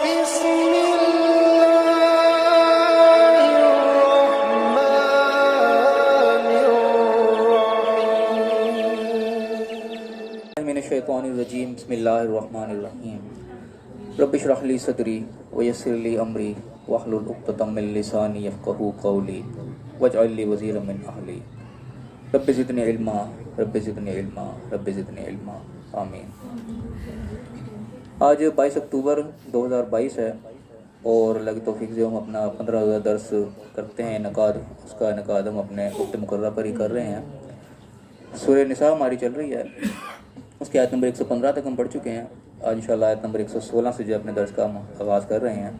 بسم الله الرحمن الرحيم من الشیطان الرجیم بسم اللہ الرحمن الرحیم رب اشرح لی صدری ویسر لی امری واحلل عقدۃ من لسانی یفقہوا قولی واجعل لی وزیرا من اہلی رب زدنی علما رب زدنی علما رب زدنی علما آمین۔ آج 22 اکتوبر 2022 ہے اور اللہ کی توفیق سے ہم اپنا 15 روزہ درس کرتے ہیں اس کا انعقاد ہم اپنے وقت مقررہ پر ہی کر رہے ہیں۔ سورہ نساء ہماری چل رہی ہے، اس کی آیت نمبر 115 تک ہم پڑھ چکے ہیں۔ آج انشاءاللہ آیت نمبر 116 سے جو اپنے درس کا ہم آغاز کر رہے ہیں۔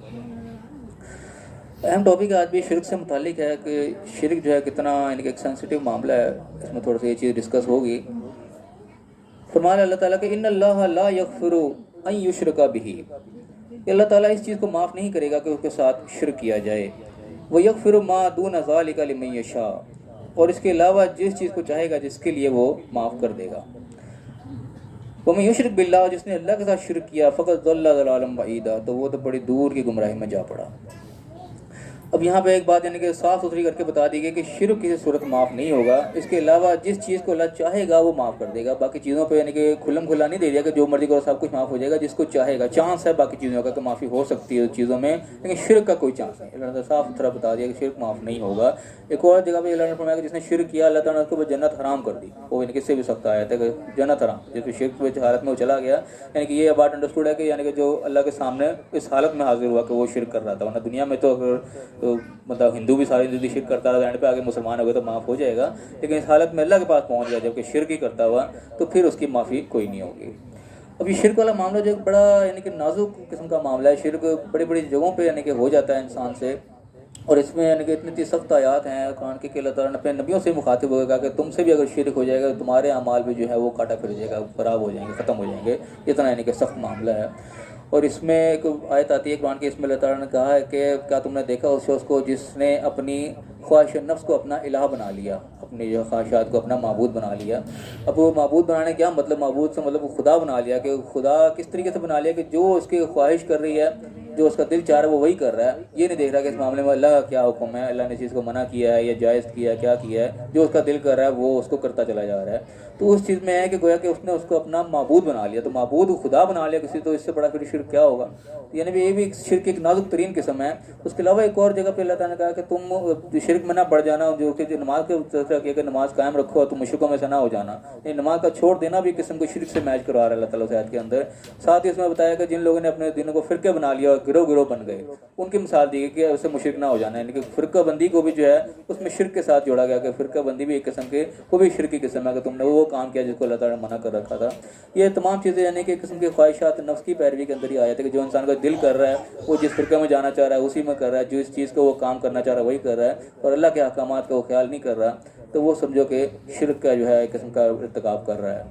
اہم ٹاپک آج بھی شرک سے متعلق ہے کہ شرک جو ہے کتنا ایک سینسٹیو معاملہ ہے، اس میں تھوڑا سا یہ چیز ڈسکس ہوگی۔ فرمایا اللہ تعالیٰ کہ ان اللہ لا یغفر ان یشرک بہ، اللہ تعالیٰ اس چیز کو معاف نہیں کرے گا کہ اس کے ساتھ شرک کیا جائے۔ ویغفر ما دون ذلک لمن یشاء، اور اس کے علاوہ جس چیز کو چاہے گا جس کے لیے وہ معاف کر دے گا۔ وَمَن یشرک باللہ، جس نے اللہ کے ساتھ شرک کیا فقد ضل ضلالا بعیدا، تو وہ تو بڑی دور کی گمراہی میں جا پڑا۔ اب یہاں پہ ایک بات یعنی کہ صاف ستھری کر کے بتا دی گئی کہ شرک کسی صورت معاف نہیں ہوگا، اس کے علاوہ جس چیز کو اللہ چاہے گا وہ معاف کر دے گا۔ باقی چیزوں پہ یعنی کہ کھلم کھلا نہیں دے دیا کہ جو مرضی کرو سب کچھ معاف ہو جائے گا، جس کو چاہے گا۔ چانس ہے باقی چیزوں کا کہ معافی ہو سکتی ہے چیزوں میں، لیکن شرک کا کوئی چانس نہیں۔ اللہ نے صاف ستھرا بتا دیا کہ شرک معاف نہیں ہوگا۔ ایک اور جگہ پہ اللہ نے فرمایا کہ جس نے شرک کیا اللہ تعالیٰ نے اس کو جنت حرام کر دی۔ وہ یعنی کہ اس سے بھی سخت آیا تھا کہ جنت حرام، جس کو شرک کی حالت میں وہ چلا گیا، یعنی کہ یہ بات انڈرسٹوڈ ہے کہ یعنی کہ جو اللہ کے سامنے اس حالت میں حاضر ہوا کہ وہ شرک کر رہا تھا، ورنہ دنیا میں تو اگر مطلب ہندو بھی ساری زندگی شرک کرتا رہا، اینڈ پہ آگے مسلمان ہو گئے تو معاف ہو جائے گا، لیکن اس حالت میں اللہ کے پاس پہنچ گیا جبکہ شرک ہی کرتا ہوا تو پھر اس کی معافی کوئی نہیں ہوگی۔ اب یہ شرک والا معاملہ جو بڑا یعنی کہ نازک قسم کا معاملہ ہے، شرک بڑی بڑی جگہوں پہ یعنی کہ ہو جاتا ہے انسان سے، اور اس میں یعنی کہ اتنی سخت آیات ہیں قرآن کی کہ اللہ تعالیٰ نے اپنے نبیوں سے مخاطب ہوگا کہ تم سے بھی اگر شرک ہو جائے گا تو تمہارے اعمال بھی جو ہے وہ کاٹا پھر جائے گا، خراب ہو جائیں گے، ختم ہو جائیں گے، اتنا یعنی کہ سخت معاملہ ہے۔ اور اس میں ایک آیت آتی ہے قرآن کی، اس میں اللہ تعالیٰ نے کہا ہے کہ کیا تم نے دیکھا اس شخص کو جس نے اپنی خواہش نفس کو اپنا الہ بنا لیا، اپنی جو خواہشات کو اپنا معبود بنا لیا۔ اب وہ معبود بنانے کیا مطلب، معبود سے مطلب خدا بنا لیا، کہ خدا کس طریقے سے بنا لیا کہ جو اس کی خواہش کر رہی ہے، جو اس کا دل چاہ رہا ہے وہ وہی کر رہا ہے۔ یہ نہیں دیکھ رہا کہ اس معاملے میں اللہ کا کیا حکم ہے، اللہ نے چیز کو منع کیا ہے یا جائز کیا ہے، کیا کیا ہے، جو اس کا دل کر رہا ہے وہ اس کو کرتا چلا جا رہا ہے۔ تو اس چیز میں ہے کہ گویا کہ اس نے اس کو اپنا معبود بنا لیا، تو معبود خدا بنا لیا کسی، تو اس سے بڑا پھر شرک کیا ہوگا۔ یعنی یہ بھی شرک ایک نازک ترین قسم ہے۔ اس کے علاوہ ایک اور جگہ پہ اللہ تعالیٰ نے کہا کہ تم شرک میں نہ بڑھ جانا، جو کہ نماز کے طرف کہ نماز قائم رکھو تو مشرکوں میں سے نہ ہو جانا، یعنی نماز کا چھوڑ دینا بھی قسم کو شرک سے میچ کروا رہا ہے اللہ تعالیٰ سے آیت کے اندر۔ ساتھ ہی اس میں بتایا کہ جن لوگوں نے اپنے دینوں کو فرقے بنا لیا اور گروہ گروہ بن گئے، ان کی مثال دی گئی کہ اسے مشرک نہ ہو جانا، یعنی کہ فرقہ بندی کو بھی جو ہے اس میں شرک کے ساتھ جوڑا گیا کہ فرقہ بندی بھی ایک قسم کے وہ بھی شرک کی قسم ہے کہ تم نے وہ کام کیا جس کو اللہ تعالیٰ نے منع کر رکھا تھا۔ یہ تمام چیزیں یعنی کہ ایک قسم کی خواہشات نفس کی پیروی کے اندر ہی آیا تھا کہ جو انسان کا دل کر رہا ہے وہ جس فرقے میں جانا چاہ رہا ہے اسی میں کر رہا ہے، جو اس چیز کو وہ کام کرنا چاہ رہا ہے وہی کر رہا ہے، اور اللہ کے احکامات کا وہ خیال نہیں کر رہا، تو وہ سمجھو کہ شرک کا جو ہے ایک قسم کا ارتکاب کر رہا ہے۔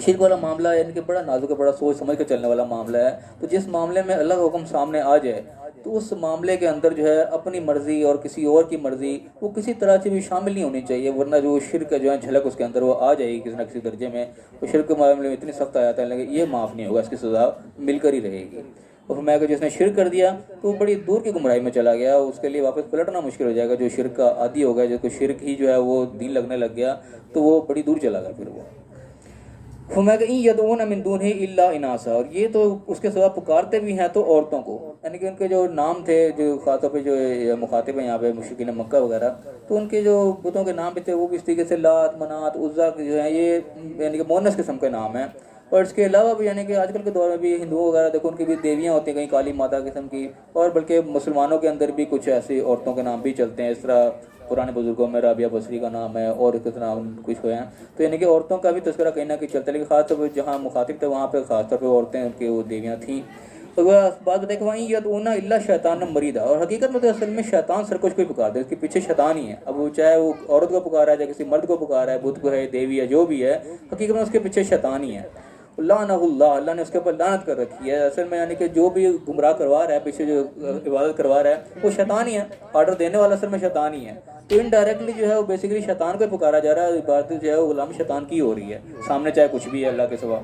شرک والا معاملہ یعنی کہ بڑا نازک ہے، بڑا سوچ سمجھ کے چلنے والا معاملہ ہے۔ تو جس معاملے میں اللہ کا حکم سامنے آ جائے تو اس معاملے کے اندر جو ہے اپنی مرضی اور کسی اور کی مرضی وہ کسی طرح سے بھی شامل نہیں ہونی چاہیے، ورنہ جو شرک جو ہے جھلک اس کے اندر وہ آ جائے گی کسی نہ کسی درجے میں۔ وہ شرک کے معاملے میں اتنی سخت آیات ہے لیکن یہ معاف نہیں ہوگا، اس کی سزا مل کر ہی رہے گی۔ اور فرمایا کہ جس نے شرک کر دیا تو وہ بڑی دور کی گمراہی میں چلا گیا، اس کے لیے واپس پلٹنا مشکل ہو جائے گا۔ جو شرک کا عادی ہو گیا، جس کو شرک ہی جو ہے وہ دین لگنے لگ گیا تو وہ بڑی دور چلا گیا پھر وہ۔ فرمایا کہ ان یدعون من دونہ الا اناسا، اور یہ تو اس کے سوا پکارتے بھی ہیں تو عورتوں کو، یعنی کہ ان کے جو نام تھے جو خاص طور پہ جو مخاطب ہیں یہاں پہ مشرکین مکہ وغیرہ، تو ان کے جو بتوں کے نام بھی تھے وہ بھی اس طریقے سے لات منات عزا جو ہیں یہ یعنی کہ مونس قسم کے نام ہیں۔ اور اس کے علاوہ بھی یعنی کہ آج کل کے دور میں بھی ہندوؤں وغیرہ دیکھو ان کی بھی دیویاں ہوتی ہیں، کہیں کالی ماتا قسم کی، اور بلکہ مسلمانوں کے اندر بھی کچھ ایسی عورتوں کے نام بھی چلتے ہیں، اس طرح پرانے بزرگوں میں رابعہ بصری کا نام ہے اور کس نام کچھ ہوئے ہیں، تو یعنی کہ عورتوں کا بھی تذکرہ کہیں نہ کہیں چلتا ہے، لیکن خاص طور پہ جہاں مخاطب تھے وہاں پہ خاص طور پہ عورتیں ان کی وہ دیویاں تھیں۔ تو وہ بات بتائے کہ وہاں یدعون الا شیطان مریدا، اور حقیقت میں تو اصل میں شیطان سرکش کو ہی پکارتے ہیں، اس کے پیچھے شیطان ہی ہے۔ اب وہ چاہے وہ عورت کو پکارا ہے چاہے کسی مرد کو پکارا ہے، بت کو ہے دیوی ہے جو بھی ہے، حقیقت میں اس کے پیچھے شیطان ہی ہے۔ لعنہ اللہ، اللہ نے اس کے اوپر لعنت کر رکھی ہے۔ اصل میں یعنی کہ جو بھی گمراہ کروا رہا ہے، پیچھے جو عبادت کروا رہا ہے وہ شیطان ہی ہے، آرڈر دینے والا اصل میں شیطان ہی ہے۔ تو انڈائریکٹلی جو ہے وہ بیسیکلی شیطان کو پکارا جا رہا ہے، عبادت جو ہے وہ غلام شیطان کی ہو رہی ہے، سامنے چاہے کچھ بھی ہے اللہ کے سوا۔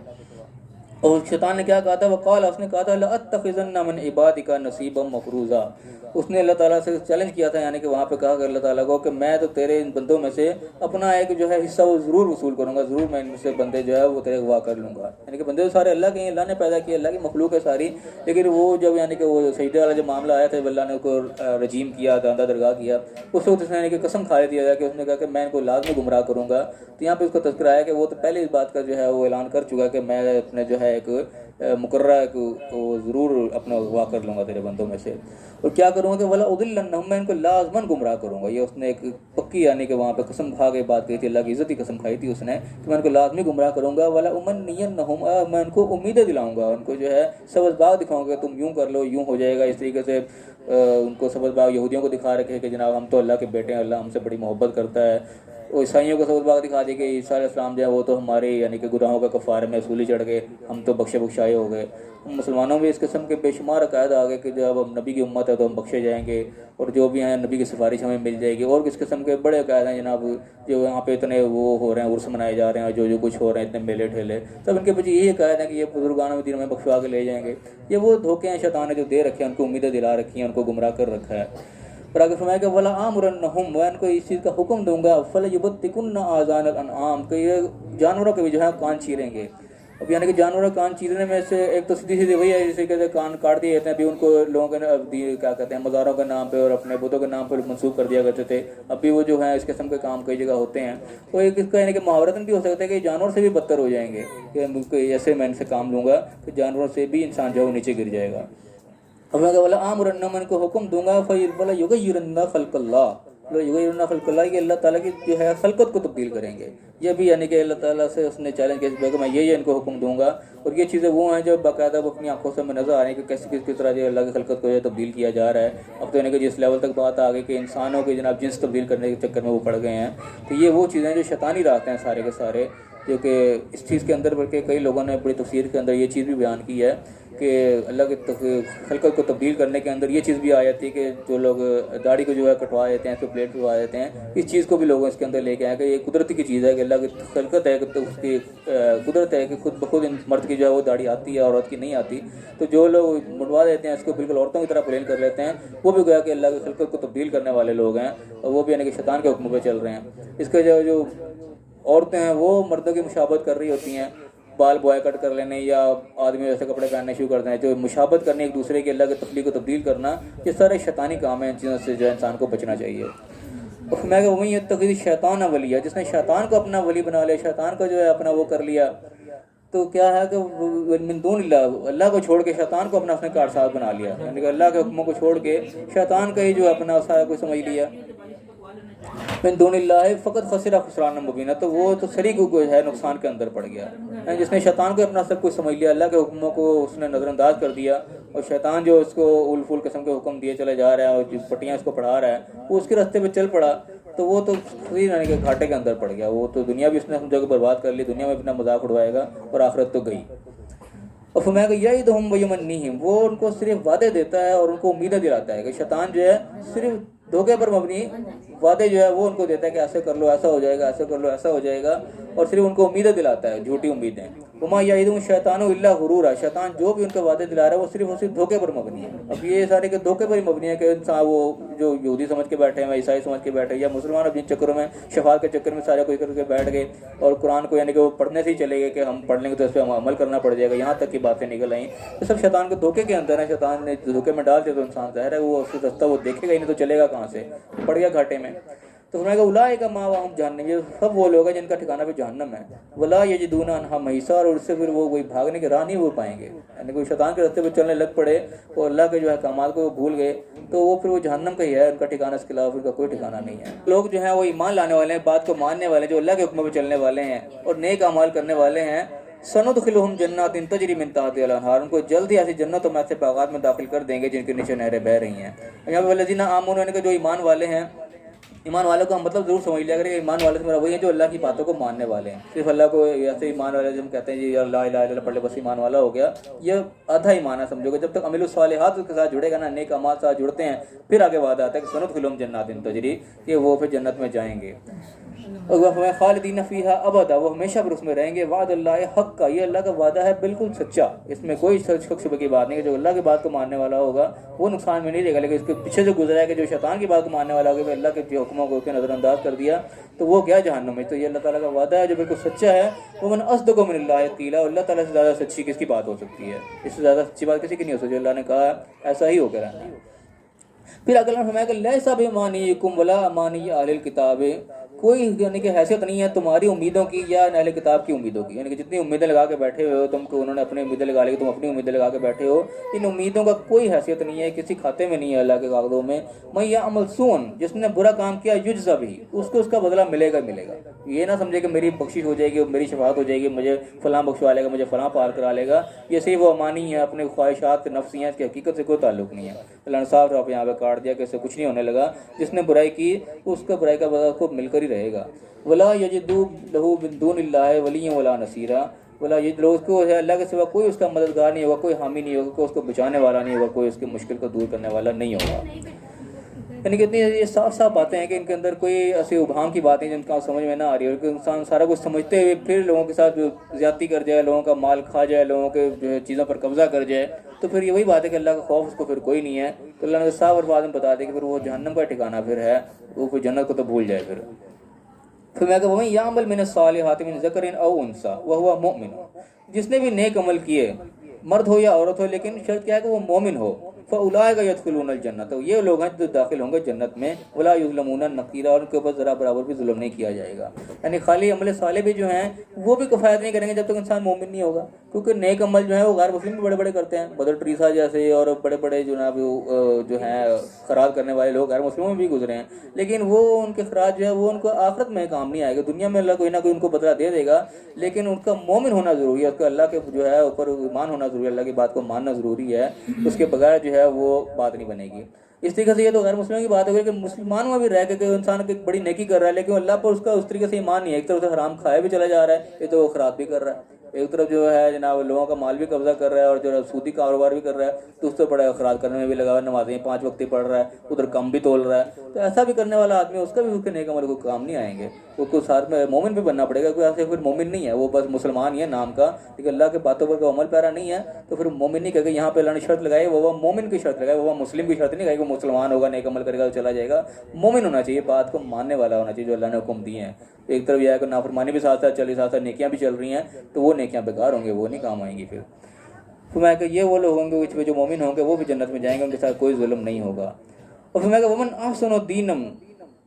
اور شیطان نے کیا کہا تھا؟ وقال، اس نے کہا تھا لأتخذن من عبادک نصیبا مفروضا. اس نے اللہ تعالیٰ سے چیلنج کیا تھا، یعنی کہ وہاں پہ کہا کہ اللہ تعالیٰ کو کہ میں تو تیرے ان بندوں میں سے اپنا ایک جو ہے حصہ وہ ضرور وصول کروں گا، ضرور میں ان سے بندے جو ہے وہ تیرے اغوا کر لوں گا. یعنی کہ بندے تو سارے اللہ کے ہیں، اللہ نے پیدا کیے، اللہ کی مخلوق ہے ساری. لیکن وہ جب یعنی کہ وہ سجدے والا جو معاملہ آیا تھا، اللہ نے اس کو رجیم کیا، داندہ درگاہ کیا، اس وقت اس نے یعنی کہ قسم کھا دیا کہ اس نے کہا کہ میں ان کو لازمی گمراہ کروں گا. تو یہاں پہ اس کو تذکرہ آیا کہ وہ تو پہلے اس بات کا جو ہے وہ اعلان کر چکا کہ میں اپنے جو ہے ایک مقررہ کو ضرور اپنا اغوا کر لوں گا تیرے بندوں میں سے. اور کیا کروں گا کہ ولا اضلنہم، میں ان کو لازماً گمراہ کروں گا. یہ اس نے ایک پکی یعنی کہ وہاں پہ قسم کھا کے بات کہی تھی، اللہ کی عزت کی قسم کھائی تھی اس نے کہ میں ان کو لازمی گمراہ کروں گا. ولا امنینہم، میں ان کو امیدیں دلاؤں گا، ان کو جو ہے سبز باغ دکھاؤں گا، تم یوں کر لو یوں ہو جائے گا. اس طریقے سے ان کو سبز باغ یہودیوں کو دکھا رکھے کہ جناب ہم تو اللہ کے بیٹے ہیں، اللہ ہم سے بڑی محبت کرتا ہے. وہ عیسائیوں کو سبز باغ دکھا دی کہ عیسیٰ علیہ السلام جو ہے وہ تو ہمارے یعنی کہ گناہوں کا کفارے میں اصولی چڑھ گئے، ہم تو بخشے بخشائے ہو گئے. مسلمانوں میں اس قسم کے بے شمار عقائد آ گئے کہ جب ہم نبی کی امت ہے تو ہم بخشے جائیں گے، اور جو بھی ہیں نبی کی سفارش ہمیں مل جائے گی. اور کس قسم کے بڑے عقائد ہیں جناب، جو یہاں پہ اتنے وہ ہو رہے ہیں، عرس منائے جا رہے ہیں، جو کچھ ہو رہے ہیں اتنے میلے ٹھیلے، تب ان کے پیچھے یہی عقائد ہیں کہ یہ بزرگان دین میں بخشوا کے لے جائیں گے. یہ وہ دھوکے ہیں شیطان نے جو دے رکھے ہیں، ان کو امیدیں دلا رکھی ہیں، ان کو گمراہ کر رکھا ہے. اور آگے فرمایا کہ ولا آمرنہم، میں ان کو اس چیز کا حکم دوں گا، فلیبتکن آذان الانعام، کہ یہ جانوروں کے بھی جو ہے کان چیریں گے. اب یعنی کہ جانوروں کان چیرنے میں سے ایک تو سیدھی سیدھی وہی ہے جیسے کہ کان کاٹ دیے جاتے ہیں. ابھی ان کو لوگوں کے کیا کہتے ہیں مزاروں کے نام پہ اور اپنے بتوں کے نام پہ منسوخ کر دیا کرتے تھے. اب بھی وہ جو ہیں اس قسم کے کام کئی جگہ ہوتے ہیں. وہ ایک اس کا یعنی کہ محاورتاً بھی ہو سکتا ہے کہ جانور سے بھی بدتر ہو جائیں گے، کہ ایسے میں ان سے کام لوں گا کہ جانوروں سے بھی انسان جو ہے نیچے گر جائے گا. اب میں بولا آمرنہم، میں ان کو حکم دوں گا، فلا یغیرن خلق اللہ، یغیرن خلق اللہ، کہ اللہ تعالیٰ کی جو ہے خلقت کو تبدیل کریں گے. یہ بھی یعنی کہ اللہ تعالیٰ سے اس نے چیلنج کیا کہ میں یہ ان کو حکم دوں گا. اور یہ چیزیں وہ ہیں جو باقاعدہ وہ اپنی آنکھوں سے میں نظر آ رہی ہیں کہ کس طرح جو اللہ کی خلقت کو جو تبدیل کیا جا رہا ہے. اب تو یعنی کہ جس لیول تک بات آ گئی کہ انسانوں کے جناب جنس تبدیل کرنے کے چکر میں وہ پڑ گئے ہیں. تو یہ وہ چیزیں جو شیطانی راستے ہیں سارے کے سارے، جو کہ اس چیز کے اندر بلکہ کئی لوگوں نے بڑی تفسیر کے اندر یہ چیز بھی بیان کی ہے کہ اللہ کی خلقت کو تبدیل کرنے کے اندر یہ چیز بھی آ جاتی ہے کہ جو لوگ داڑھی کو جو ہے کٹوا دیتے ہیں، اس کو پلیٹ کٹوا دیتے ہیں، اس چیز کو بھی لوگ اس کے اندر لے کے آئے کہ یہ قدرتی کی چیز ہے کہ اللہ کی خلقت ہے، کہ اس کی قدرت ہے کہ خود بخود مرد کی جو ہے وہ داڑھی آتی ہے، عورت کی نہیں آتی. تو جو لوگ منڈوا دیتے ہیں اس کو بالکل عورتوں کی طرح پلین کر لیتے ہیں، وہ بھی گویا کہ اللہ کی خلقت کو تبدیل کرنے والے لوگ ہیں، اور وہ بھی یعنی کہ شیطان کے حکم پہ چل رہے ہیں. اس کے جو عورتیں ہیں وہ مردوں کی مشابہت کر رہی ہوتی ہیں، بال بوائے کٹ کر لینے یا آدمی ویسے کپڑے پہننے شروع کر دیں، جو مشابہت کرنے ایک دوسرے کے، اللہ کے تخلیق کو تبدیل کرنا، یہ سارے شیطانی کام ہیں. ان چیزوں سے جو انسان کو بچنا چاہیے. میں کہ وہی تقدیر شیطان ولی ہے، جس نے شیطان کو اپنا ولی بنا لیا، شیطان کو جو ہے اپنا وہ کر لیا، تو کیا ہے کہ من دون اللہ، اللہ کو چھوڑ کے شیطان کو اپنا اس نے کارساز بنا لیا. یعنی کہ اللہ کے حکموں کو چھوڑ کے شیطان کا ہی جو اپنا سارا کوئی سمجھ لیا. من دون اللہ فقط خسر خسران مبینہ، تو وہ تو شریک کو ہے نقصان کے اندر پڑ گیا. جس نے شیطان کو اپنا سب کچھ سمجھ لیا، اللہ کے حکموں کو اس نے نظر انداز کر دیا، اور شیطان جو اس کو اول فول قسم کے حکم دیے چلے جا رہا ہے اور جو پٹیاں اس کو پڑھا رہا ہے وہ اس کے راستے پہ چل پڑا، تو وہ تو یعنی کہ گھاٹے کے اندر پڑ گیا. وہ تو دنیا بھی اس نے سمجھا کہ برباد کر لی، دنیا میں اپنا مذاق اڑوائے گا، اور آخرت تو گئی. اور فرمایا کہ یعدہم ویمنیہم، وہ ان کو صرف وعدے دیتا ہے اور ان کو امیدیں دلاتا ہے. کہ شیطان جو ہے صرف دھوکے پر مبنی وعدے جو ہے وہ ان کو دیتا ہے کہ ایسے کر لو ایسا ہو جائے گا، ایسے کر لو ایسا ہو جائے گا، اور صرف ان کو امیدیں دلاتا ہے، جھوٹی امیدیں. وما یعدہم الشیطان الا غرورا، شیطان جو بھی ان کو وعدے دلا رہا ہے وہ صرف دھوکے پر مبنی ہے. اب یہ سارے کے دھوکے پر ہی مبنی ہے کہ انسان وہ جو یہودی سمجھ کے بیٹھے ہیں، عیسائی سمجھ کے بیٹھے، یا مسلمان اب جن چکروں میں شفاعت کے چکر میں سارے کوئی کر کے بیٹھ گئے، اور قرآن کو یعنی کہ وہ پڑھنے سے ہی چلے گئے کہ ہم پڑھ لیں گے تو اس پہ ہم عمل کرنا پڑ جائے گا، یہاں تک کی باتیں نکل آئیں. یہ سب شیطان کے دھوکے کے اندر ہیں. شیطان نے دھوکے میں ڈال دیا تو انسان ظاہر ہے وہ اس سے رستہ وہ دیکھے گا ہی نہیں، تو چلے گا کہاں سے، پڑ گیا گھاٹے میں. تو فرمایا کہ اولئک مأواہم جہنم، یہ سب وہ لوگ ہیں جن کا ٹھکانہ بھی جہنم ہے. ولا یجدون عنہا محیصا، اور اس سے پھر وہ کوئی بھاگنے کی راہ نہیں وہ پائیں گے. یعنی کوئی شیطان کے راستے پہ چلنے لگ پڑے اور اللہ کے جو احکامات کو وہ بھول گئے تو وہ پھر وہ جہنم کا ہی ہے، ان کا ٹھکانہ، اس کے علاوہ ان کا کوئی ٹھکانہ نہیں ہے. لوگ جو ہیں وہ ایمان لانے والے ہیں، بات کو ماننے والے ہیں، جو اللہ کے حکموں پہ چلنے والے ہیں اور نیک اعمال کرنے والے ہیں، سندخلہم جنات تجری من تحتہا الانہار، ان کو جلدی ایسی جنتوں میں، ایسے باغات میں داخل کر دیں گے جن کے نیچے نہریں بہہ رہی ہیں. یہاں پہ والذین آمنوا، یعنی کہ جو ایمان والے ہیں، ایمان والوں کا مطلب ضرور سمجھ لیا کرے. ایمان والے سے میرا وہی ہیں جو اللہ کی باتوں کو ماننے والے ہیں. صرف اللہ کو ایسے ایمان والے جو ہم کہتے ہیں جی لا الہ الا اللہ پڑھ لے بس ایمان والا ہو گیا، یہ آدھا ایمان ہے سمجھو گے. جب تک عمل الصالحات اس کے ساتھ جڑے گا نا، نیک اعمال ساتھ جڑتے ہیں، پھر آگے وعدہ آتا ہے کہ سندخلہم جنات تجری، کہ وہ پھر جنت میں جائیں گے. اور خالدین فیہا ابدا، وہ ہمیشہ پر اس میں رہیں گے، وعد اللہ حق کا، یہ اللہ کا وعدہ ہے بالکل سچا، اس میں کوئی شک شبہ کی بات نہیں ہے۔ جو اللہ کی بات کو ماننے والا ہوگا وہ نقصان میں نہیں رہے گا، لیکن اس کے پیچھے جو گزرا ہے کہ جو شیطان کی بات کو ماننے والا ہوگا، وہ اللہ کے جو حکموں کو نظر انداز کر دیا تو وہ کیا جہنم میں۔ تو یہ اللہ تعالیٰ کا وعدہ ہے جو بالکل سچا ہے۔ ومن اصدق من اللہ قیلا، اللہ تعالیٰ سے زیادہ سچی کس کی بات ہو سکتی ہے؟ اس سے زیادہ سچی بات کسی کی نہیں ہو سکتی۔ اللہ نے کہا ایسا ہی ہو کر رہنا۔ پھر اگلا فرمایا کہ لیسا بمانیکم ولا امانی اہل الکتاب، کوئی یعنی کہ حیثیت نہیں ہے تمہاری امیدوں کی یا اہل کتاب کی امیدوں کی، یعنی کہ جتنی امیدیں لگا کے بیٹھے ہوئے ہو تم کو، انہوں نے اپنی امیدیں لگا لی، تم اپنی امیدیں لگا کے بیٹھے ہو، ان امیدوں کا کوئی حیثیت نہیں ہے، کسی کھاتے میں نہیں ہے اللہ کے کاغذوں میں۔ من یعمل سوءا، جس نے برا کام کیا، یجزا بہ، اس کو اس کا بدلہ ملے گا ملے گا۔ یہ نہ سمجھے کہ میری بخشش ہو جائے گی، میری شفاعت ہو جائے گی، مجھے فلاں بخشوا لے گا، مجھے فلاں پار کرا لے گا، یہ صرف وہ امانی ہے، اپنے خواہشات نفسی ہیں، اس کی حقیقت سے کوئی تعلق نہیں ہے۔ اللہ نے صاف صاف یہاں پہ کاٹ دیا کہ اس سے کچھ نہیں ہونے لگا، جس نے برائی کی اس کا برائی کا بدلہ کو مل کر ہی رہے گا۔ ولا یجدوا له من دون اللہ ولیا ولا نصیرا، ولا یجد لو، اس کو ہے اللہ کے سوا کوئی اس کا مددگار نہیں ہوگا، کوئی حامی نہیں ہوگا، کوئی اس کو بچانے والا نہیں ہوگا، کوئی اس کی مشکل کو دور کرنے والا نہیں ہوگا۔ یعنی کہ اتنی یہ صاف صاف باتیں ہیں کہ ان کے اندر کوئی ایسی ابہام کی باتیں جن کا سمجھ میں نہ آ رہی ہے، اور کہ انسان سارا کچھ سمجھتے ہوئے پھر لوگوں کے ساتھ زیادتی کر جائے، لوگوں کا مال کھا جائے، لوگوں کے جو ہے چیزوں پر قبضہ کر جائے، تو پھر یہ وہی بات ہے کہ اللہ کا خوف اس کو پھر کوئی نہیں ہے۔ تو اللہ نے صاف اور واضح بتا دیا کہ پھر وہ جہنم کا ٹھکانہ پھر ہے، وہ پھر جنت کو تو بھول جائے۔ پھر میں کہ وَمَن يَعْمَلْ مِنَ الصَّالِحَاتِ مِن ذَكَرٍ أَوْ أُنثَىٰ وَهُوَ مُؤْمِنٌ، جس نے بھی نیک عمل کیے، مرد ہو یا عورت ہو، لیکن شرط کیا ہے کہ وہ مومن ہو، فَأُولَٰئِكَ يَدْخُلُونَ الْجَنَّةَ، تو یہ لوگ ہیں جو داخل ہوں گے جنت میں، وَلَا يُظْلَمُونَ نَقِيرًا، اور ان کے اوپر ذرا برابر بھی ظلم نہیں کیا جائے گا۔ یعنی خالی عمل صالح بھی جو ہیں وہ بھی کفایت نہیں کریں گے جب تک انسان مومن نہیں ہوگا، کیونکہ نیک عمل جو ہے وہ غیر مسلم بھی بڑے بڑے کرتے ہیں، مدر ٹریسا جیسے اور بڑے بڑے جو ہیں خراج کرنے والے لوگ غیر مسلموں میں بھی گزرے ہیں، لیکن وہ ان کے خراج جو ہے وہ ان کو آخرت میں کام نہیں آئے گا، دنیا میں اللہ کوئی نہ کوئی ان کو بدلہ دے دے گا، لیکن ان کا مومن ہونا ضروری ہے، اس کا اللہ کے جو ہے اوپر ایمان ہونا ضروری ہے، اللہ کی بات کو ماننا ضروری ہے، اس کے بغیر جو ہے وہ بات نہیں بنے گی۔ اس طریقے سے یہ تو غیر مسلموں کی بات ہے کہ مسلمانوں میں بھی رہ کے انسان کی بڑی نیکی کر رہا ہے، لیکن اللہ پر اس کا اس طریقے سے ایمان نہیں ہے، ایک طرف سے حرام کھایا بھی چلا جا رہا ہے، یہ تو وہ خراب بھی کر رہا ہے، ایک طرف جو ہے جناب لوگوں کا مال بھی قبضہ کر رہا ہے اور جو سودی کاروبار بھی کر رہا ہے، تو اس سے بڑا اخراج کرنے میں بھی لگا ہوا ہے، نمازیں 5 وقت پڑھ رہا ہے، ادھر کم بھی تول رہا ہے، تو ایسا بھی کرنے والا آدمی اس کا بھی اس کے نیک عمل کو کام نہیں آئیں گے، اس کو ساتھ میں مومن بھی بننا پڑے گا، کوئی ایسے پھر مومن نہیں ہے، وہ بس مسلمان ہی ہے نام کا، لیکن اللہ کے باتوں پر کوئی عمل پیرا نہیں ہے، تو پھر مومن نہیں کہے، یہاں پہ اللہ نے شرط لگائی وہ مومن کی شرط لگائی، وہ مسلم کی شرط نہیں لگائی کہ وہ مسلمان ہوگا نیک عمل کرے گا چلا جائے گا، مومن ہونا چاہیے، بات کو ماننے والا ہونا چاہیے جو اللہ نے حکم دیے ہیں۔ ایک طرف یہ ہے کہ نافرمانی بھی ساتھ ساتھ چلی، ساتھ ساتھ نیکیاں بھی چل رہی ہیں، تو وہ نیکیاں بیکار ہوں گے، وہ نہیں کام آئیں گی۔ پھر میں کہ یہ وہ لوگ ہوں گے جو مومن ہوں گے وہ بھی جنت میں جائیں گے، ان کے ساتھ کوئی ظلم نہیں ہوگا۔ اور پھر میں کہ ومن احسن دینا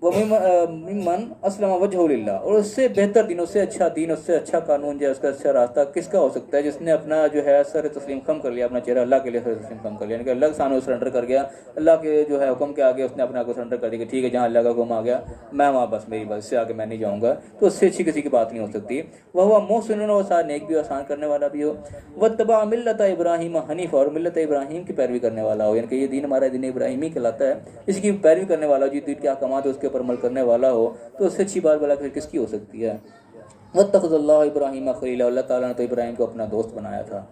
ومن اسلم وجهه للہ، اور اس سے بہتر دین، اس سے اچھا دین، اس سے اچھا قانون جو ہے، اس کا اچھا راستہ کس کا ہو سکتا ہے؟ جس نے اپنا جو ہے سر تسلیم خم کر لیا، اپنا چہرہ اللہ کے لیے سر تسلیم خم کر لیا، یعنی کہ اللہ کے سامنے سرنڈر کر گیا، اللہ کے جو ہے حکم کے آگے اس نے اپنے آپ کو سرنڈر کر دیا کہ ٹھیک ہے جہاں اللہ کا حکم آ گیا میں وہاں بس میری بس سے آگے میں نہیں جاؤں گا، تو اس سے اچھی کسی کی بات نہیں ہو سکتی۔ وہ محسن و ساتھ نیک بھی آسان کرنے والا بھی ہو، واتبع ملت ابراہیم حنیف، اور ملت ابراہیم کی پیروی کرنے والا ہو، یعنی کہ یہ دین ہمارا دین ابراہیمی کہلاتا ہے، اس کی پیروی کرنے والا ہو، جو دین کے احکامات اس کے اوپر عمل کرنے والا ہو، تو اس سے اچھی بات بلا پھر کس کی ہو سکتی ہے؟ واتخذ اللہ ابراہیم خلیلا، اللہ تعالیٰ نے تو ابراہیم کو اپنا دوست بنایا تھا۔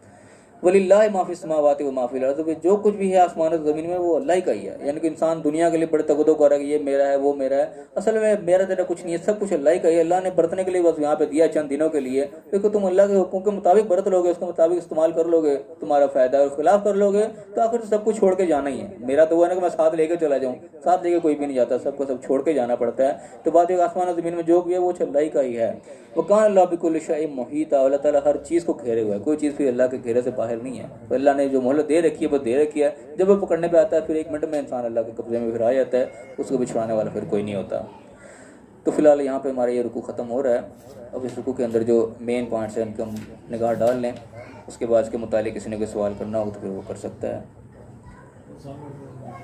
وَلِلَّهِ مَا فِي السَّمَاوَاتِ وَمَا فِي الْأَرْضِ، جو کچھ بھی ہے آسمان اور زمین میں وہ اللہ ہی کا ہی ہے، یعنی کہ انسان دنیا کے لیے بڑے تگدو کر رہا ہے کہ یہ میرا ہے وہ میرا ہے، اصل میں میرا تیرا کچھ نہیں ہے، سب کچھ اللہ ہی کا ہی ہے، اللہ نے برتنے کے لیے بس یہاں پہ دیا چند دنوں کے لیے، دیکھو تم اللہ کے حکم کے مطابق برت لوگے، اس کے مطابق استعمال کر لوگے تمہارا فائدہ ہے، اور خلاف کر لوگے تو آخر سب کچھ چھوڑ کے جانا ہی ہے۔ میرا تو وہ ہے نا کہ میں ساتھ لے کے چلا جاؤں، ساتھ لے کے کوئی بھی نہیں جاتا، سب کو سب چھوڑ کے جانا پڑتا ہے، تو بات ایک آسمان اور زمین میں جو بھی ہے وہ اللہ ہی کا ہی ہے۔ وَكَانَ اللَّهُ بِكُلِّ شَيْءٍ مُحِيطًا، اللہ تعالیٰ ہر چیز کو گھیرے ہوا ہے، کوئی چیز بھی اللہ کے گھیرے سے باہر نہیں ہے، تو اللہ نے جو مہلت دے رکھی ہے وہ دے رکھی ہے، جب وہ پکڑنے پہ آتا ہے پھر 1 منٹ میں انسان اللہ کے قبضے میں پھر آ جاتا ہے، اس کو بھی چھڑانے والا پھر کوئی نہیں ہوتا۔ تو فی الحال یہاں پہ ہمارا یہ رکوع ختم ہو رہا ہے، اب اس رکوع کے اندر جو مین پوائنٹس ہیں ان کو ہم نگاہ ڈال لیں، اس کے بعد اس کے متعلق کسی نے کوئی سوال کرنا ہو تو پھر وہ کر سکتا ہے۔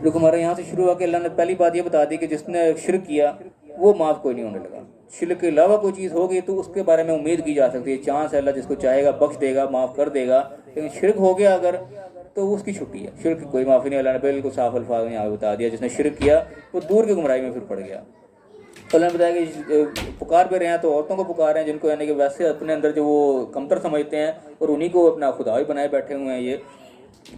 رکوع ہمارا یہاں سے شروع ہوا کہ اللہ نے پہلی بات یہ بتا دی کہ جس نے شرک کیا وہ معاف کوئی نہیں ہونے لگا، شرک کے علاوہ کوئی چیز ہوگی تو اس کے بارے میں امید کی جا سکتی ہے، چانس ہے اللہ جس کو چاہے گا بخش دے گا، معاف کر دے گا، لیکن شرک ہو گیا اگر تو اس کی چھٹی ہے، شرک کی کوئی معافی نہیں، اللہ نے بالکل صاف الفاظ میں یہاں بتا دیا، جس نے شرک کیا وہ دور کی گمراہی میں پھر پڑ گیا۔ اللہ نے بتایا کہ پکار پہ رہے ہیں تو عورتوں کو پکار رہے ہیں جن کو یعنی کہ ویسے اپنے اندر جو وہ کمتر سمجھتے ہیں اور انہی کو اپنا خدا بھی بنائے بیٹھے ہوئے ہیں یہ،